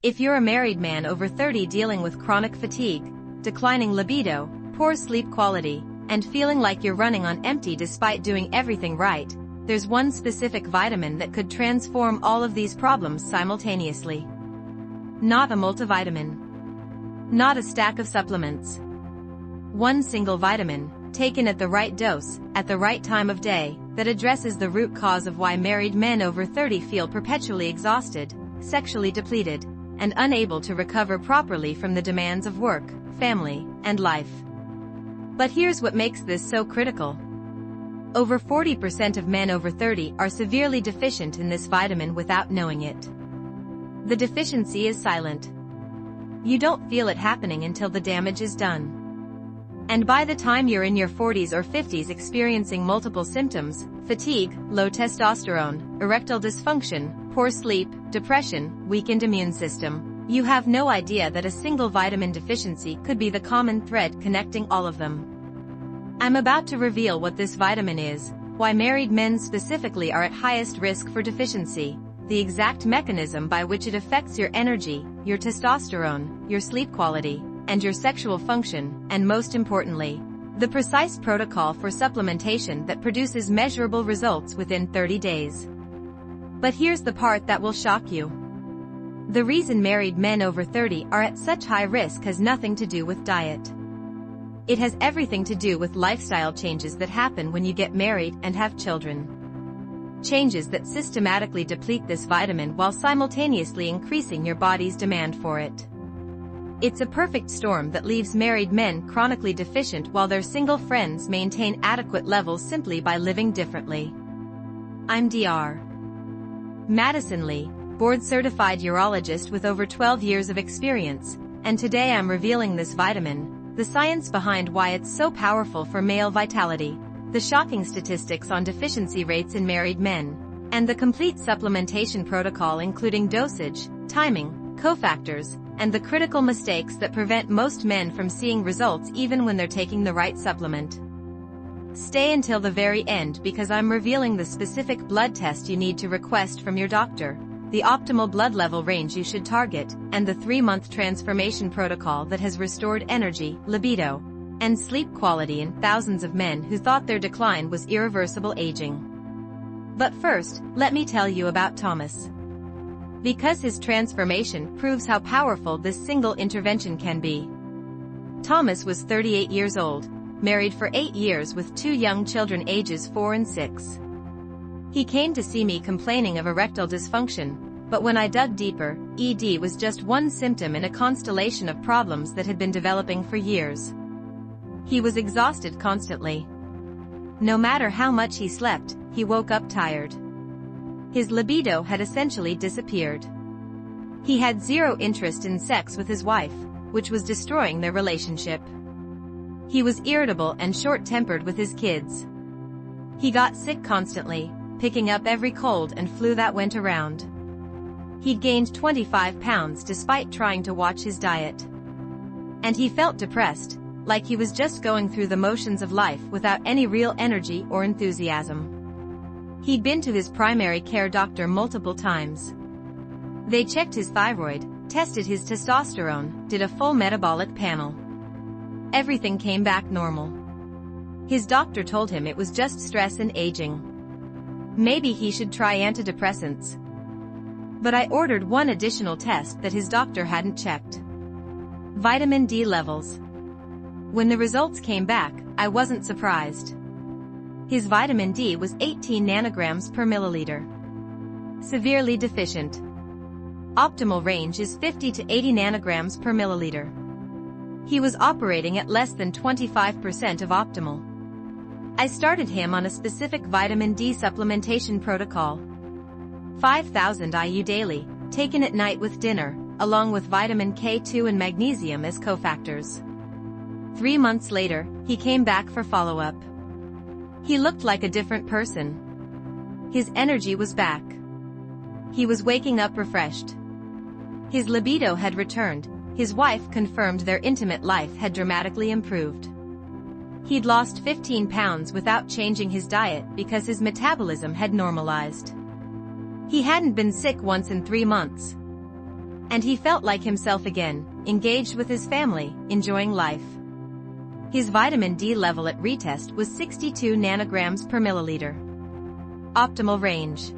If you're a married man over 30 dealing with chronic fatigue, declining libido, poor sleep quality, and feeling like you're running on empty despite doing everything right, there's one specific vitamin that could transform all of these problems simultaneously. Not a multivitamin. Not a stack of supplements. One single vitamin, taken at the right dose, at the right time of day, that addresses the root cause of why married men over 30 feel perpetually exhausted, sexually depleted, and unable to recover properly from the demands of work, family, and life. But here's what makes this so critical. Over 40% of men over 30 are severely deficient in this vitamin without knowing it. The deficiency is silent. You don't feel it happening until the damage is done. And by the time you're in your 40s or 50s experiencing multiple symptoms, fatigue, low testosterone, erectile dysfunction, poor sleep, depression, weakened immune system, you have no idea that a single vitamin deficiency could be the common thread connecting all of them. I'm about to reveal what this vitamin is, why married men specifically are at highest risk for deficiency, the exact mechanism by which it affects your energy, your testosterone, your sleep quality, and your sexual function, and most importantly, the precise protocol for supplementation that produces measurable results within 30 days. But here's the part that will shock you. The reason married men over 30 are at such high risk has nothing to do with diet. It has everything to do with lifestyle changes that happen when you get married and have children. Changes that systematically deplete this vitamin while simultaneously increasing your body's demand for it. It's a perfect storm that leaves married men chronically deficient while their single friends maintain adequate levels simply by living differently. I'm Dr. Madison Li, board-certified urologist with over 12 years of experience, and today I'm revealing this vitamin, the science behind why it's so powerful for male vitality, the shocking statistics on deficiency rates in married men, and the complete supplementation protocol including dosage, timing, cofactors, and the critical mistakes that prevent most men from seeing results even when they're taking the right supplement. Stay until the very end because I'm revealing the specific blood test you need to request from your doctor, the optimal blood level range you should target, and the 3-month transformation protocol that has restored energy, libido, and sleep quality in thousands of men who thought their decline was irreversible aging. But first, let me tell you about Thomas. Because his transformation proves how powerful this single intervention can be. Thomas was 38 years old, married for 8 years with 2 young children ages 4 and 6. He came to see me complaining of erectile dysfunction, but when I dug deeper, ED was just one symptom in a constellation of problems that had been developing for years. He was exhausted constantly. No matter how much he slept, he woke up tired. His libido had essentially disappeared. He had zero interest in sex with his wife, which was destroying their relationship. He was irritable and short-tempered with his kids. He got sick constantly, picking up every cold and flu that went around. He'd gained 25 pounds despite trying to watch his diet. And he felt depressed, like he was just going through the motions of life without any real energy or enthusiasm. He'd been to his primary care doctor multiple times. They checked his thyroid, tested his testosterone, did a full metabolic panel. Everything came back normal. His doctor told him it was just stress and aging. Maybe he should try antidepressants. But I ordered one additional test that his doctor hadn't checked. Vitamin D levels. When the results came back, I wasn't surprised. His vitamin D was 18 nanograms per milliliter. Severely deficient. Optimal range is 50 to 80 nanograms per milliliter. He was operating at less than 25% of optimal. I started him on a specific vitamin D supplementation protocol. 5,000 IU daily, taken at night with dinner, along with vitamin K2 and magnesium as cofactors. 3 months later, he came back for follow-up. He looked like a different person. His energy was back. He was waking up refreshed. His libido had returned. His wife confirmed their intimate life had dramatically improved. He'd lost 15 pounds without changing his diet because his metabolism had normalized. He hadn't been sick once in 3 months. And he felt like himself again, engaged with his family, enjoying life. His vitamin D level at retest was 62 nanograms per milliliter. Optimal range.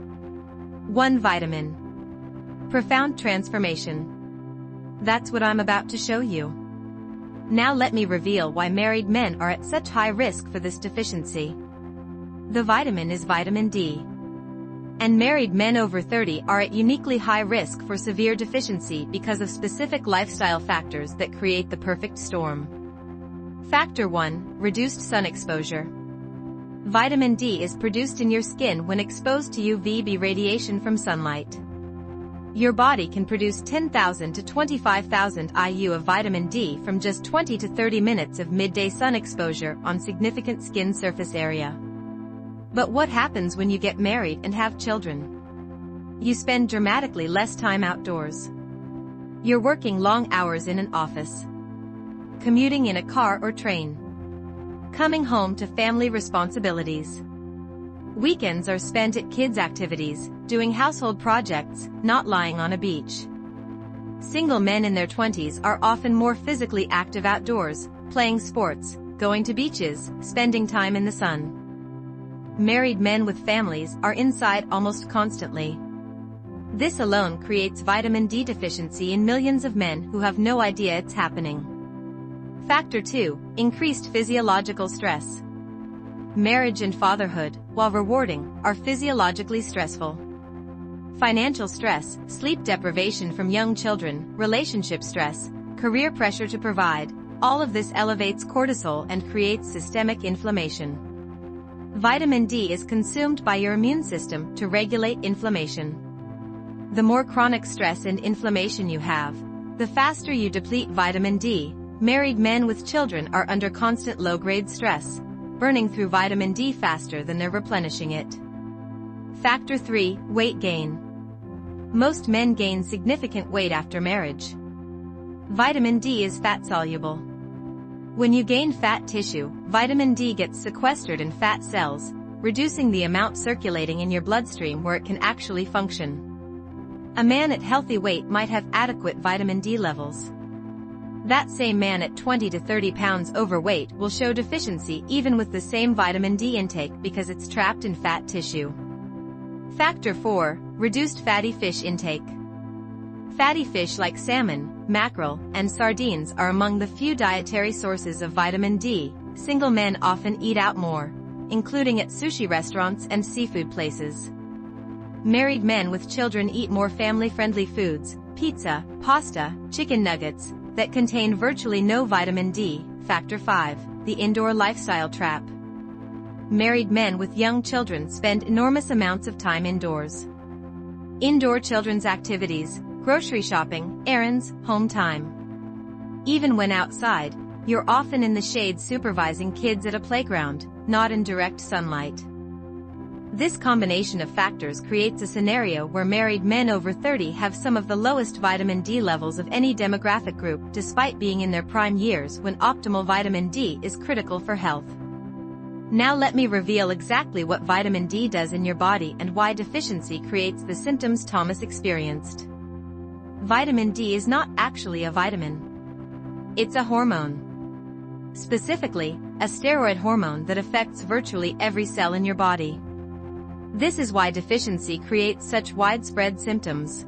1 vitamin. Profound transformation. That's what I'm about to show you. Now let me reveal why married men are at such high risk for this deficiency. The vitamin is vitamin D. And married men over 30 are at uniquely high risk for severe deficiency because of specific lifestyle factors that create the perfect storm. Factor 1. Reduced sun exposure. Vitamin D is produced in your skin when exposed to UVB radiation from sunlight. Your body can produce 10,000 to 25,000 IU of vitamin D from just 20 to 30 minutes of midday sun exposure on significant skin surface area. But what happens when you get married and have children? You spend dramatically less time outdoors. You're working long hours in an office, commuting in a car or train, coming home to family responsibilities. Weekends are spent at kids' activities, doing household projects, not lying on a beach. Single men in their 20s are often more physically active outdoors, playing sports, going to beaches, spending time in the sun. Married men with families are inside almost constantly. This alone creates vitamin D deficiency in millions of men who have no idea it's happening. Factor 2. Increased physiological stress. Marriage and fatherhood, while rewarding, are physiologically stressful. Financial stress, sleep deprivation from young children, relationship stress, career pressure to provide, all of this elevates cortisol and creates systemic inflammation. Vitamin D is consumed by your immune system to regulate inflammation. The more chronic stress and inflammation you have, the faster you deplete vitamin D. Married men with children are under constant low-grade stress, burning through vitamin D faster than they're replenishing it. Factor 3. Weight gain. Most men gain significant weight after marriage. Vitamin D is fat-soluble. When you gain fat tissue, vitamin D gets sequestered in fat cells, reducing the amount circulating in your bloodstream where it can actually function. A man at healthy weight might have adequate vitamin D levels. That same man at 20 to 30 pounds overweight will show deficiency even with the same vitamin D intake because it's trapped in fat tissue. Factor 4. Reduced fatty fish intake. Fatty fish like salmon, mackerel, and sardines are among the few dietary sources of vitamin D. Single men often eat out more, including at sushi restaurants and seafood places. Married men with children eat more family-friendly foods, pizza, pasta, chicken nuggets, that contain virtually no vitamin D. Factor 5. The indoor lifestyle trap. Married men with young children spend enormous amounts of time indoors. Indoor children's activities, grocery shopping, errands, home time. Even when outside, you're often in the shade supervising kids at a playground, not in direct sunlight. This combination of factors creates a scenario where married men over 30 have some of the lowest vitamin D levels of any demographic group despite being in their prime years when optimal vitamin D is critical for health. Now let me reveal exactly what vitamin D does in your body and why deficiency creates the symptoms Thomas experienced. Vitamin D is not actually a vitamin. It's a hormone. Specifically, a steroid hormone that affects virtually every cell in your body. This is why deficiency creates such widespread symptoms.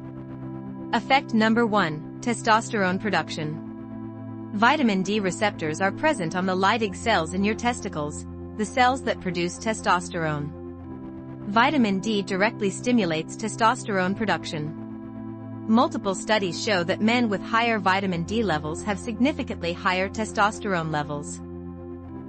Effect number 1. Testosterone production. Vitamin D receptors are present on the Leydig cells in your testicles, the cells that produce testosterone. Vitamin D directly stimulates testosterone production. Multiple studies show that men with higher vitamin D levels have significantly higher testosterone levels.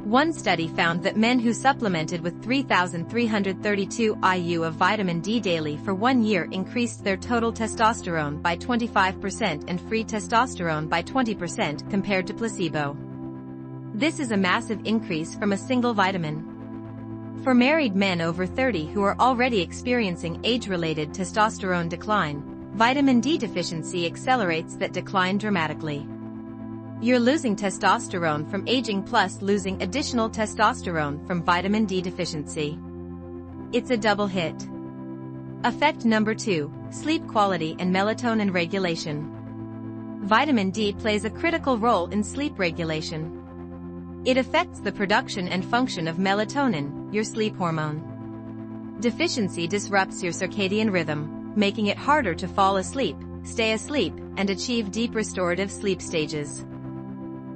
One study found that men who supplemented with 3,332 IU of vitamin D daily for 1 year increased their total testosterone by 25% and free testosterone by 20% compared to placebo. This is a massive increase from a single vitamin. For married men over 30 who are already experiencing age-related testosterone decline, vitamin D deficiency accelerates that decline dramatically. You're losing testosterone from aging plus losing additional testosterone from vitamin D deficiency. It's a double hit. Effect number 2. Sleep quality and melatonin regulation. Vitamin D plays a critical role in sleep regulation. It affects the production and function of melatonin, your sleep hormone. Deficiency disrupts your circadian rhythm, making it harder to fall asleep, stay asleep, and achieve deep restorative sleep stages.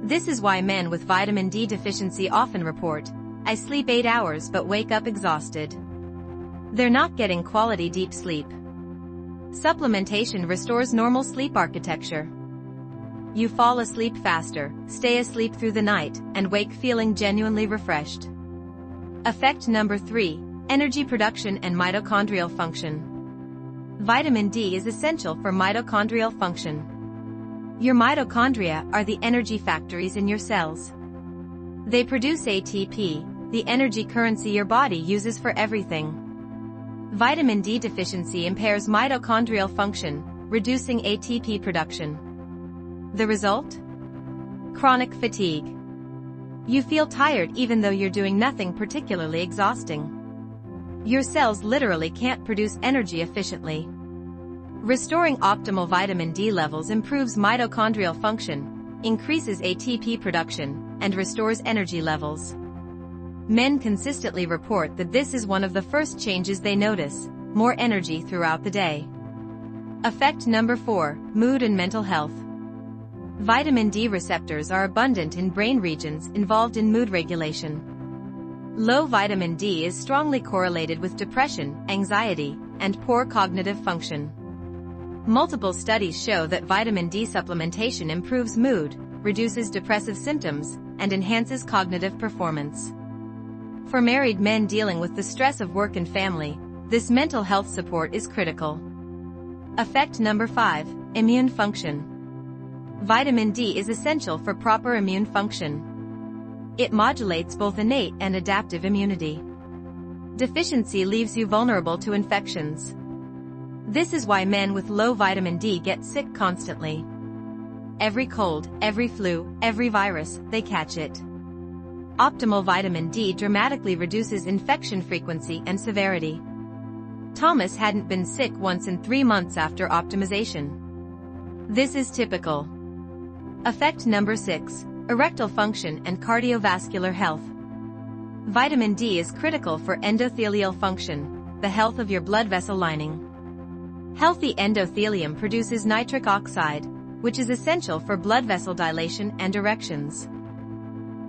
This is why men with vitamin D deficiency often report, "I sleep 8 hours but wake up exhausted." They're not getting quality deep sleep. Supplementation restores normal sleep architecture. You fall asleep faster, stay asleep through the night, and wake feeling genuinely refreshed. Effect number 3, energy production and mitochondrial function. Vitamin D is essential for mitochondrial function. Your mitochondria are the energy factories in your cells. They produce ATP, the energy currency your body uses for everything. Vitamin D deficiency impairs mitochondrial function, reducing ATP production. The result? Chronic fatigue. You feel tired even though you're doing nothing particularly exhausting. Your cells literally can't produce energy efficiently. Restoring optimal vitamin D levels improves mitochondrial function, increases ATP production, and restores energy levels. Men consistently report that this is one of the first changes they notice: more energy throughout the day. Effect number 4, mood and mental health. Vitamin D receptors are abundant in brain regions involved in mood regulation. Low vitamin D is strongly correlated with depression, anxiety, and poor cognitive function. Multiple studies show that vitamin D supplementation improves mood, reduces depressive symptoms, and enhances cognitive performance. For married men dealing with the stress of work and family, this mental health support is critical. Effect number 5, immune function. Vitamin D is essential for proper immune function. It modulates both innate and adaptive immunity. Deficiency leaves you vulnerable to infections. This is why men with low vitamin D get sick constantly. Every cold, every flu, every virus, they catch it. Optimal vitamin D dramatically reduces infection frequency and severity. Thomas hadn't been sick once in 3 months after optimization. This is typical. Effect number 6, erectile function and cardiovascular health. Vitamin D is critical for endothelial function, the health of your blood vessel lining. Healthy endothelium produces nitric oxide, which is essential for blood vessel dilation and erections.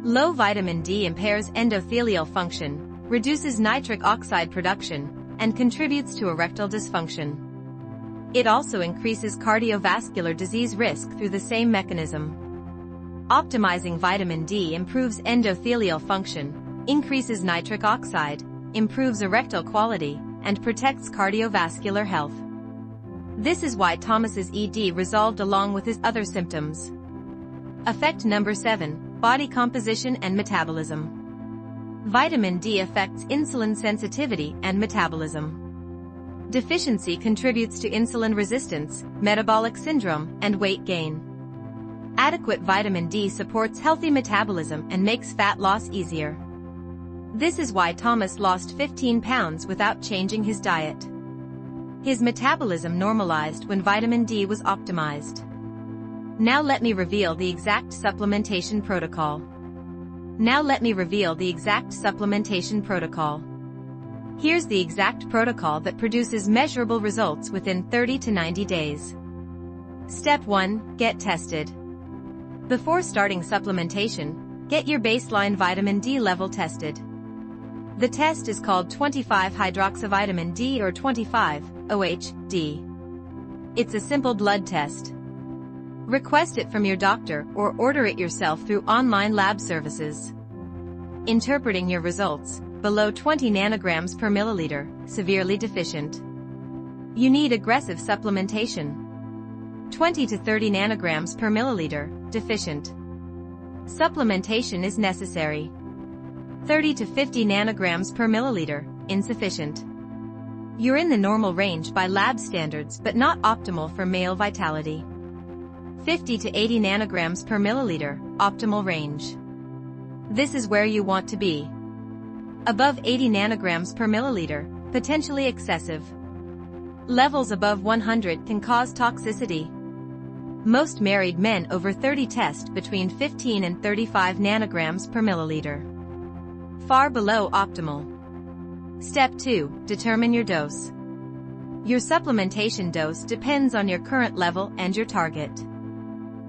Low vitamin D impairs endothelial function, reduces nitric oxide production, and contributes to erectile dysfunction. It also increases cardiovascular disease risk through the same mechanism. Optimizing vitamin D improves endothelial function, increases nitric oxide, improves erectile quality, and protects cardiovascular health. This is why Thomas's ED resolved along with his other symptoms. Effect number 7, body composition and metabolism. Vitamin D affects insulin sensitivity and metabolism. Deficiency contributes to insulin resistance, metabolic syndrome, and weight gain. Adequate vitamin D supports healthy metabolism and makes fat loss easier. This is why Thomas lost 15 pounds without changing his diet. His metabolism normalized when vitamin D was optimized. Now let me reveal the exact supplementation protocol. Here's the exact protocol that produces measurable results within 30 to 90 days. Step 1, get tested. Before starting supplementation, get your baseline vitamin D level tested. The test is called 25-hydroxyvitamin D or 25-OH-D. It's a simple blood test. Request it from your doctor or order it yourself through online lab services. Interpreting your results, below 20 nanograms per milliliter, severely deficient. You need aggressive supplementation. 20 to 30 nanograms per milliliter, deficient. Supplementation is necessary. 30 to 50 nanograms per milliliter, insufficient. You're in the normal range by lab standards but not optimal for male vitality. 50 to 80 nanograms per milliliter, optimal range. This is where you want to be. Above 80 nanograms per milliliter, potentially excessive. Levels above 100 can cause toxicity. Most married men over 30 test between 15 and 35 nanograms per milliliter. Far below optimal. Step 2. Determine your dose. Your supplementation dose depends on your current level and your target.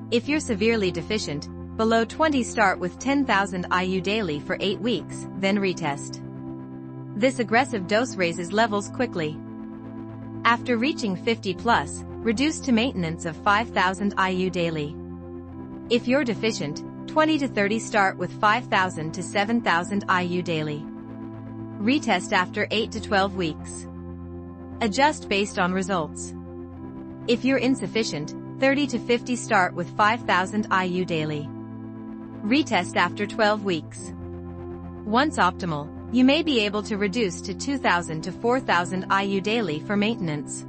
If you're severely deficient, below 20, start with 10,000 IU daily for 8 weeks, then retest. This aggressive dose raises levels quickly. After reaching 50 plus, reduce to maintenance of 5,000 IU daily. If you're deficient, 20 to 30, start with 5,000 to 7,000 IU daily. Retest after 8 to 12 weeks. Adjust based on results. If you're insufficient, 30 to 50, start with 5,000 IU daily. Retest after 12 weeks. Once optimal, you may be able to reduce to 2,000 to 4,000 IU daily for maintenance.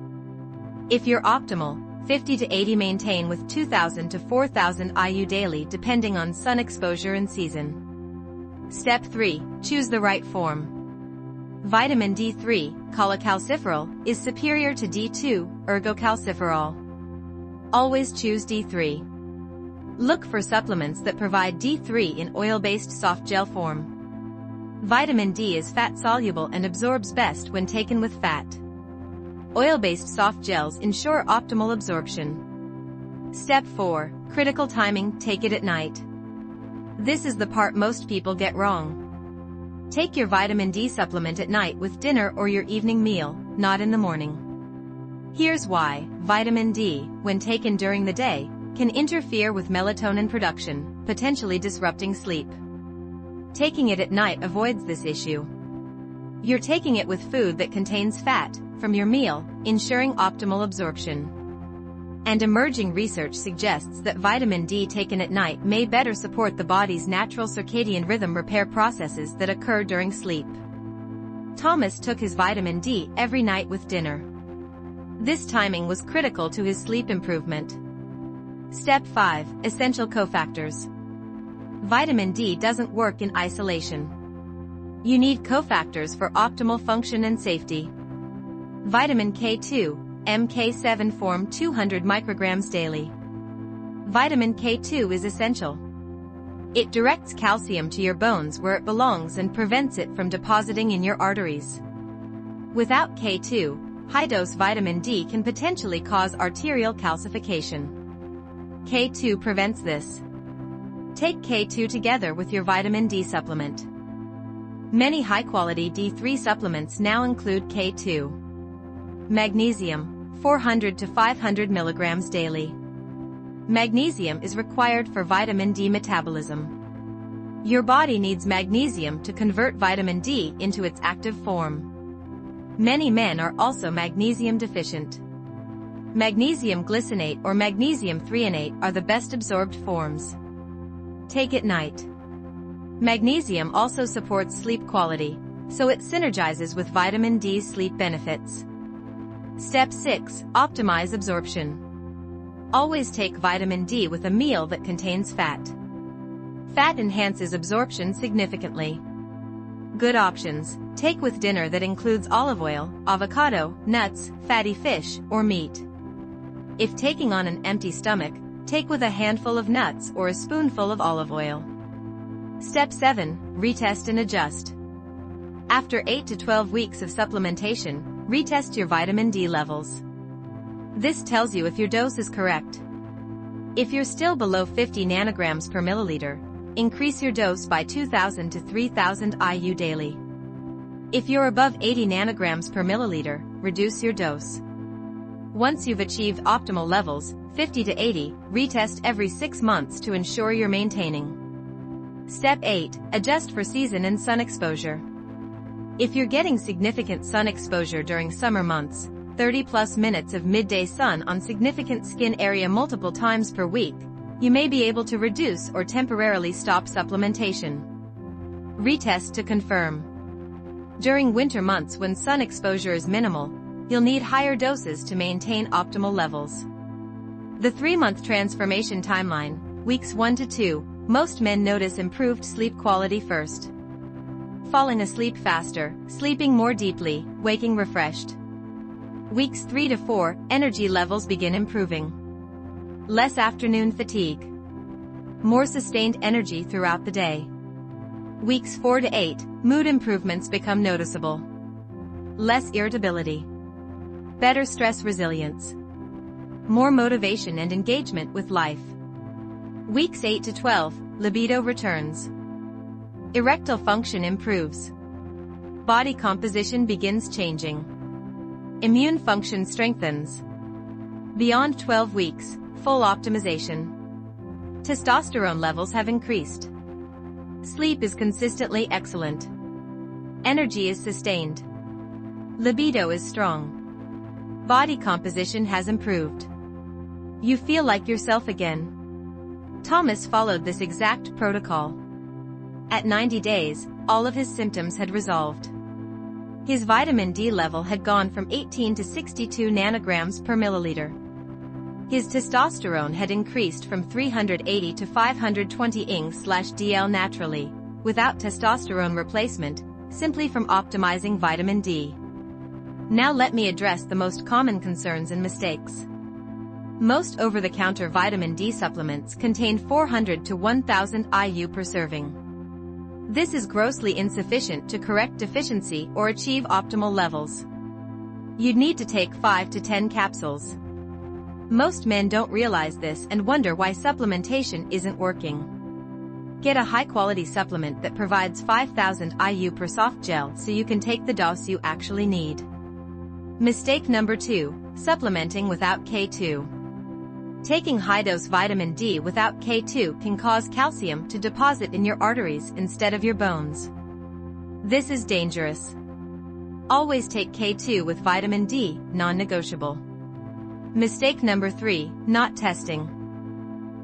If you're optimal, 50 to 80, maintain with 2,000 to 4,000 IU daily depending on sun exposure and season. Step 3. Choose the right form. Vitamin D3, cholecalciferol, is superior to D2, ergocalciferol. Always choose D3. Look for supplements that provide D3 in oil-based soft gel form. Vitamin D is fat-soluble and absorbs best when taken with fat. Oil-based soft gels ensure optimal absorption. Step 4. Critical timing, take it at night. This is the part most people get wrong. Take your vitamin D supplement at night with dinner or your evening meal, not in the morning. Here's why. Vitamin D, when taken during the day, can interfere with melatonin production, potentially disrupting sleep. Taking it at night avoids this issue. You're taking it with food that contains fat, from your meal, ensuring optimal absorption. And emerging research suggests that vitamin D taken at night may better support the body's natural circadian rhythm repair processes that occur during sleep. Thomas took his vitamin D every night with dinner. This timing was critical to his sleep improvement. Step 5. Essential cofactors. Vitamin D doesn't work in isolation. You need cofactors for optimal function and safety. Vitamin K2, MK7 form 200 micrograms daily. Vitamin K2 is essential. It directs calcium to your bones where it belongs and prevents it from depositing in your arteries. Without K2, high-dose vitamin D can potentially cause arterial calcification. K2 prevents this. Take K2 together with your vitamin D supplement. Many high-quality D3 supplements now include K2. Magnesium, 400 to 500 milligrams daily. Magnesium is required for vitamin D metabolism. Your body needs magnesium to convert vitamin D into its active form. Many men are also magnesium deficient. Magnesium glycinate or magnesium threonate are the best absorbed forms. Take at night. Magnesium also supports sleep quality, so it synergizes with vitamin D's sleep benefits. Step 6. Optimize absorption. Always take vitamin D with a meal that contains fat. Fat enhances absorption significantly. Good options. Take with dinner that includes olive oil, avocado, nuts, fatty fish, or meat. If taking on an empty stomach, take with a handful of nuts or a spoonful of olive oil. Step 7. Retest and adjust. After 8 to 12 weeks of supplementation, retest your vitamin D levels. This tells you if your dose is correct. If you're still below 50 nanograms per milliliter, increase your dose by 2,000 to 3,000 IU daily. If you're above 80 nanograms per milliliter, reduce your dose. Once you've achieved optimal levels, 50 to 80, retest every 6 months to ensure you're maintaining. Step 8. Adjust for season and sun exposure. If you're getting significant sun exposure during summer months, 30+ minutes of midday sun on significant skin area multiple times per week, you may be able to reduce or temporarily stop supplementation. Retest to confirm. During winter months when sun exposure is minimal, you'll need higher doses to maintain optimal levels. The 3-month transformation timeline, weeks 1 to 2, most men notice improved sleep quality first. Falling asleep faster, sleeping more deeply, waking refreshed. Weeks 3 to 4, energy levels begin improving. Less afternoon fatigue. More sustained energy throughout the day. Weeks 4 to 8, mood improvements become noticeable. Less irritability. Better stress resilience. More motivation and engagement with life. Weeks 8 to 12, libido returns. Erectile function improves. Body composition begins changing. Immune function strengthens. Beyond 12 weeks, full optimization. Testosterone levels have increased. Sleep is consistently excellent. Energy is sustained. Libido is strong. Body composition has improved. You feel like yourself again. Thomas followed this exact protocol. At 90 days, all of his symptoms had resolved. His vitamin D level had gone from 18 to 62 nanograms per milliliter. His testosterone had increased from 380 to 520 ing/dl naturally, without testosterone replacement, simply from optimizing vitamin D. Now let me address the most common concerns and mistakes. Most over-the-counter vitamin D supplements contain 400 to 1000 IU per serving. This is grossly insufficient to correct deficiency or achieve optimal levels. You'd need to take 5 to 10 capsules. Most men don't realize this and wonder why supplementation isn't working. Get a high-quality supplement that provides 5000 IU per soft gel so you can take the dose you actually need. Mistake number 2, supplementing without K2. Taking high-dose vitamin D without K2 can cause calcium to deposit in your arteries instead of your bones. This is dangerous. Always take K2 with vitamin D, non-negotiable. Mistake number 3, not testing.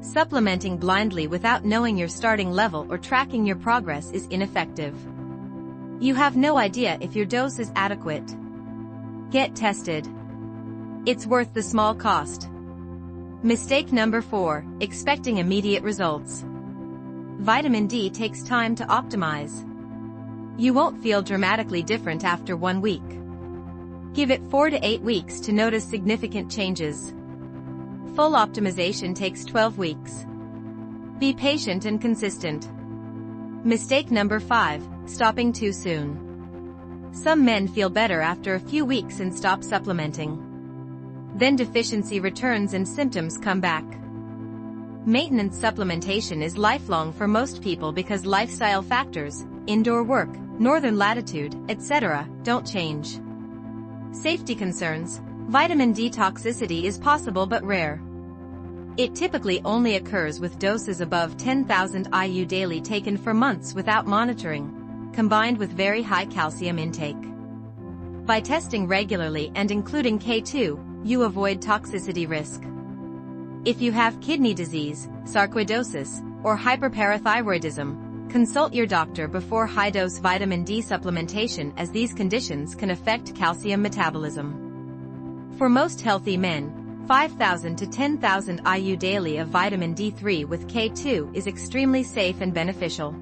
Supplementing blindly without knowing your starting level or tracking your progress is ineffective. You have no idea if your dose is adequate. Get tested. It's worth the small cost. Mistake number 4, expecting immediate results. Vitamin D takes time to optimize. You won't feel dramatically different after 1 week. Give it 4 to 8 weeks to notice significant changes. Full optimization takes 12 weeks. Be patient and consistent. Mistake number 5, stopping too soon. Some men feel better after a few weeks and stop supplementing. Then deficiency returns and symptoms come back. Maintenance supplementation is lifelong for most people because lifestyle factors, indoor work, northern latitude, etc., don't change. Safety concerns. Vitamin D toxicity is possible but rare. It typically only occurs with doses above 10,000 IU daily taken for months without monitoring, combined with very high calcium intake. By testing regularly and including K2, you avoid toxicity risk. If you have kidney disease, sarcoidosis, or hyperparathyroidism, consult your doctor before high-dose vitamin D supplementation as these conditions can affect calcium metabolism. For most healthy men, 5,000 to 10,000 IU daily of vitamin D3 with K2 is extremely safe and beneficial.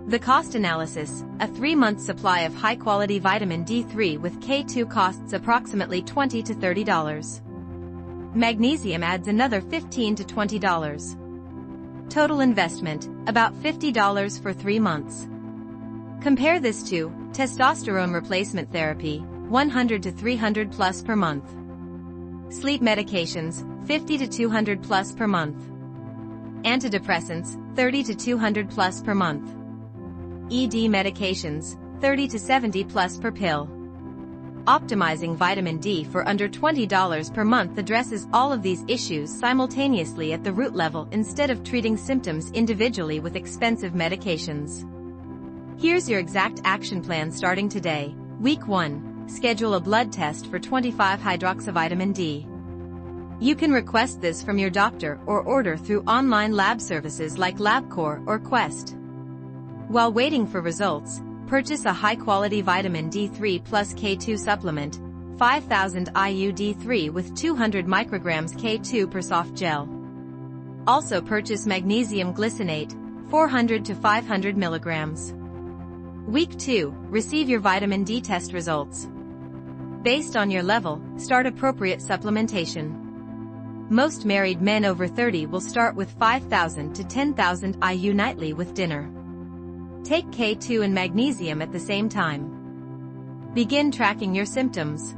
The cost analysis: a 3-month supply of high-quality vitamin D3 with K2 costs approximately $20 to $30. Magnesium adds another $15 to $20. Total investment, about $50 for 3 months. Compare this to testosterone replacement therapy, $100 to $300 plus per month. Sleep medications, $50 to $200 plus per month. Antidepressants, $30 to $200 plus per month. ED medications, $30 to $70 plus per pill. Optimizing vitamin D for under $20 per month addresses all of these issues simultaneously at the root level instead of treating symptoms individually with expensive medications. Here's your exact action plan starting today. Week 1, schedule a blood test for 25-hydroxyvitamin D. You can request this from your doctor or order through online lab services like LabCorp or Quest. While waiting for results, purchase a high-quality vitamin D3 plus K2 supplement, 5000 IU D3 with 200 micrograms K2 per soft gel. Also purchase magnesium glycinate, 400 to 500 milligrams. Week 2, receive your vitamin D test results. Based on your level, start appropriate supplementation. Most married men over 30 will start with 5,000 to 10,000 IU nightly with dinner. Take K2 and magnesium at the same time. Begin tracking your symptoms.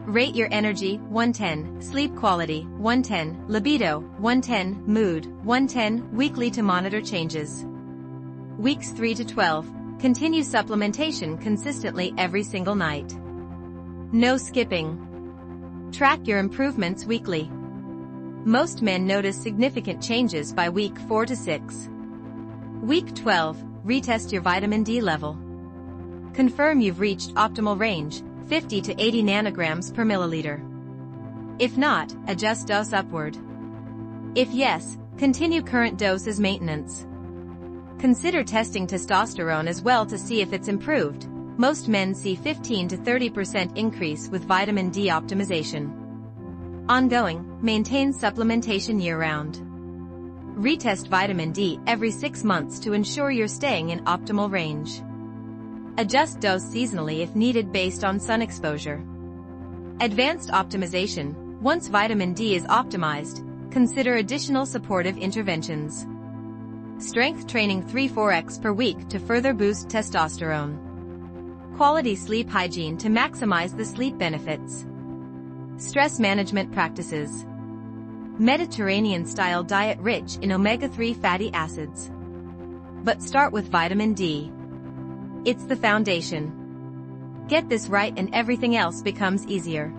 Rate your energy, 110, sleep quality, 110, libido, 110, mood, 110, weekly to monitor changes. Weeks 3 to 12, continue supplementation consistently every single night. No skipping. Track your improvements weekly. Most men notice significant changes by week 4 to 6. Week 12, retest your vitamin D level. Confirm you've reached optimal range, 50 to 80 nanograms per milliliter. If not, adjust dose upward. If yes, continue current dose as maintenance. Consider testing testosterone as well to see if it's improved. Most men see 15 to 30% increase with vitamin D optimization. Ongoing, maintain supplementation year-round. Retest vitamin D every 6 months to ensure you're staying in optimal range. Adjust dose seasonally if needed based on sun exposure. Advanced optimization. Once vitamin D is optimized, consider additional supportive interventions. Strength training 3-4x per week to further boost testosterone. Quality sleep hygiene to maximize the sleep benefits. Stress management practices. Mediterranean-style diet rich in omega-3 fatty acids. But start with vitamin D. It's the foundation. Get this right and everything else becomes easier.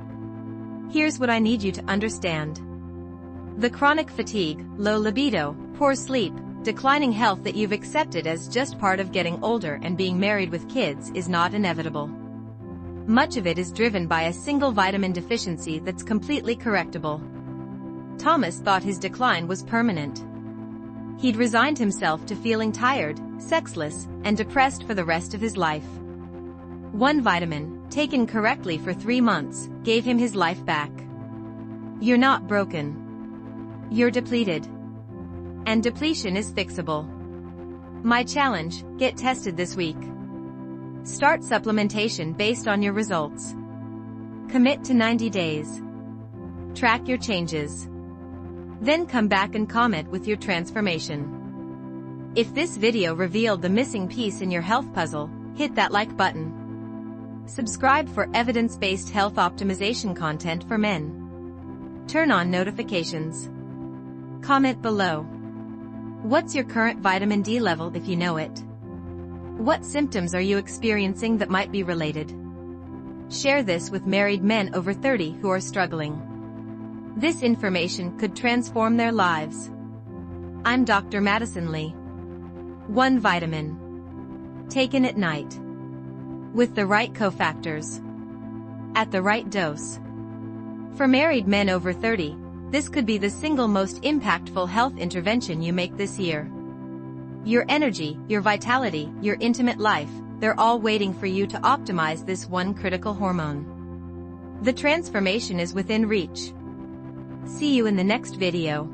Here's what I need you to understand. The chronic fatigue, low libido, poor sleep, declining health that you've accepted as just part of getting older and being married with kids is not inevitable. Much of it is driven by a single vitamin deficiency that's completely correctable. Thomas thought his decline was permanent. He'd resigned himself to feeling tired, sexless, and depressed for the rest of his life. One vitamin, taken correctly for 3 months, gave him his life back. You're not broken. You're depleted. And depletion is fixable. My challenge: get tested this week. Start supplementation based on your results. Commit to 90 days. Track your changes. Then come back and comment with your transformation. If this video revealed the missing piece in your health puzzle, hit that like button. Subscribe for evidence-based health optimization content for men. Turn on notifications. Comment below. What's your current vitamin D level if you know it? What symptoms are you experiencing that might be related? Share this with married men over 30 who are struggling. This information could transform their lives. I'm Dr. Madison Li. One vitamin. Taken at night. With the right cofactors. At the right dose. For married men over 30, this could be the single most impactful health intervention you make this year. Your energy, your vitality, your intimate life, they're all waiting for you to optimize this one critical hormone. The transformation is within reach. See you in the next video.